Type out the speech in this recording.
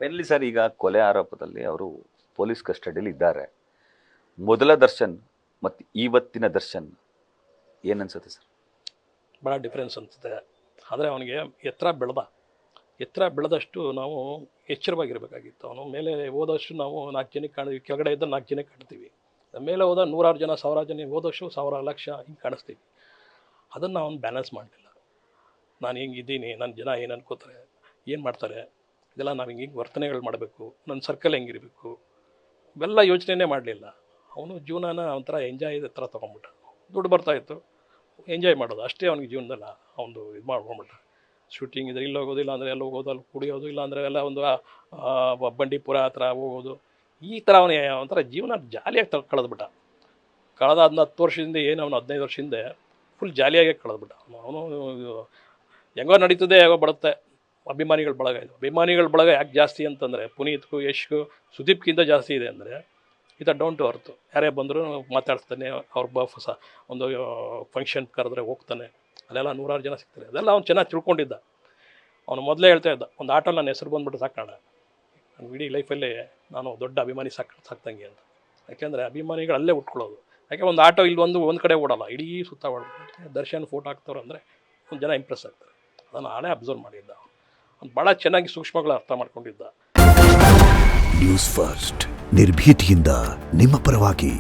Finally sir, ಈಗ ಕೊಲೆ ಆರೋಪದಲ್ಲಿ ಅವರು ಪೊಲೀಸ್ ಕಸ್ಟಡಿಯಲ್ಲಿ ಇದ್ದಾರೆ. ಮೊದಲ ದರ್ಶನ್ ಮತ್ತು ಇವತ್ತಿನ ದರ್ಶನ್ ಏನನ್ಸುತ್ತೆ ಸರ್? ಭಾಳ ಡಿಫ್ರೆನ್ಸ್ ಅನಿಸುತ್ತೆ. ಆದರೆ ಅವನಿಗೆ ಎತ್ತರ ಬೆಳೆದಷ್ಟು ನಾವು ಎಚ್ಚರವಾಗಿರಬೇಕಾಗಿತ್ತು. ಅವನು ಮೇಲೆ ಹೋದಷ್ಟು ನಾವು 4 ಜನಕ್ಕೆ ಕಾಣ್ತೀವಿ, ಕೆಳಗಡೆ ಇದ್ದ 4 ಜನಕ್ಕೆ ಕಾಣ್ತೀವಿ. ಮೇಲೆ ಹೋದ 100,000 ಜನ 1,000 ಜನ ಹೋದಷ್ಟು 1,000 ಲಕ್ಷ ಹಿಂಗೆ ಕಾಣಿಸ್ತೀವಿ. ಅದನ್ನು ಅವನು ಬ್ಯಾಲೆನ್ಸ್ ಮಾಡಲಿಲ್ಲ. ನಾನು ಹಿಂಗಿದ್ದೀನಿ, ನನ್ನ ಜನ ಏನು ಅನ್ಕೋತಾರೆ, ಏನು ಮಾಡ್ತಾರೆ, ಇದೆಲ್ಲ ನಾವು ಹಿಂಗೆ ವರ್ತನೆಗಳು ಮಾಡಬೇಕು, ನನ್ನ ಸರ್ಕಲ್ ಹೆಂಗಿರಬೇಕು, ಇವೆಲ್ಲ ಯೋಚನೆನೇ ಮಾಡಲಿಲ್ಲ. ಅವನು ಜೀವನನ ಒಂಥರ ಎಂಜಾಯ್ ಥರ ತೊಗೊಂಬಿಟ್ಟ. ದುಡ್ಡು ಬರ್ತಾಯಿತ್ತು, ಎಂಜಾಯ್ ಮಾಡೋದು ಅಷ್ಟೇ ಅವನಿಗೆ ಜೀವನದಲ್ಲ. ಅವನು ಇದು ಮಾಡ್ಕೊಂಬಿಟ್ಟ. ಶೂಟಿಂಗ್ ಇದ್ರೆ ಇಲ್ಲಿ ಹೋಗೋದು, ಇಲ್ಲಾಂದರೆ ಎಲ್ಲ ಹೋಗೋದು, ಅಲ್ಲಿ ಕುಡಿಯೋದು, ಇಲ್ಲಾಂದರೆ ಎಲ್ಲ ಒಂದು ಬಂಡೀಪುರ ಹತ್ರ ಹೋಗೋದು. ಈ ಥರ ಅವನಿಗೆ ಒಂಥರ ಜೀವನ ಜಾಲಿಯಾಗಿ ಕಳೆದ್ಬಿಟ್ಟ. ಕಳೆದ 10 ವರ್ಷದಿಂದ ಏನು ಅವನು 15 ವರ್ಷ ಹಿಂದೆ ಫುಲ್ ಜಾಲಿಯಾಗೇ ಕಳೆದ್ಬಿಟ್ಟ. ಅವನು ಹೆಂಗೋ ನಡೀತದೆ, ಹೇಗೋ ಬರುತ್ತೆ. ಅಭಿಮಾನಿಗಳ ಬಳಗ ಇದು. ಅಭಿಮಾನಿಗಳ ಬಳಗ ಯಾಕೆ ಜಾಸ್ತಿ ಅಂತಂದರೆ ಪುನೀತ್ಗೂ ಯಶ್ಗೂ ಸುದೀಪ್ಗಿಂತ ಜಾಸ್ತಿ ಇದೆ. ಅಂದರೆ ಈತ ಡೌನ್ ಟು ಅರ್ತು. ಯಾರೇ ಬಂದರೂ ಮಾತಾಡ್ತಾನೆ. ಅವ್ರ ಹೊಸ ಒಂದು ಫಂಕ್ಷನ್ ಕರೆದ್ರೆ ಹೋಗ್ತಾನೆ. ಅಲ್ಲೆಲ್ಲ 100 ಜನ ಸಿಗ್ತಾರೆ. ಅದೆಲ್ಲ ಅವ್ನು ಚೆನ್ನಾಗಿ ತಿಳ್ಕೊಂಡಿದ್ದ. ಅವನು ಮೊದಲೇ ಹೇಳ್ತಾ ಇದ್ದ, ಒಂದು ಆಟೋಲ್ಲಿ ನನ್ನ ಹೆಸರು ಬಂದುಬಿಟ್ಟು ಸಾಕೋಣ, ನನ್ನ ಇಡೀ ಲೈಫಲ್ಲೇ ನಾನು ದೊಡ್ಡ ಅಭಿಮಾನಿ ಸಾಕ್ತಂಗೆ ಅಂತ. ಯಾಕೆಂದರೆ ಅಭಿಮಾನಿಗಳು ಅಲ್ಲೇ ಉಟ್ಕೊಳ್ಳೋದು. ಯಾಕೆ ಒಂದು ಆಟೋ ಇಲ್ಲಿ ಒಂದು ಕಡೆ ಓಡೋಲ್ಲ, ಇಡೀ ಸುತ್ತ ಓಡೋದು. ದರ್ಶನ್ ಫೋಟೋ ಹಾಕ್ತವ್ರು ಅಂದರೆ ಒಂದು ಜನ ಇಂಪ್ರೆಸ್ ಆಗ್ತಾರೆ. ಅದನ್ನು ನಾನೇ ಅಬ್ಸರ್ವ್ ಮಾಡಿದ್ದ. ಅವ್ನು ಭಾಳ ಚೆನ್ನಾಗಿ ಸೂಕ್ಷ್ಮಗಳು ಅರ್ಥ ಮಾಡ್ಕೊಂಡಿದ್ದ. ನ್ಯೂಸ್ ಫಸ್ಟ್, ನಿರ್ಭೀತಿಯಿಂದ ನಿಮ್ಮ ಪರವಾಗಿ.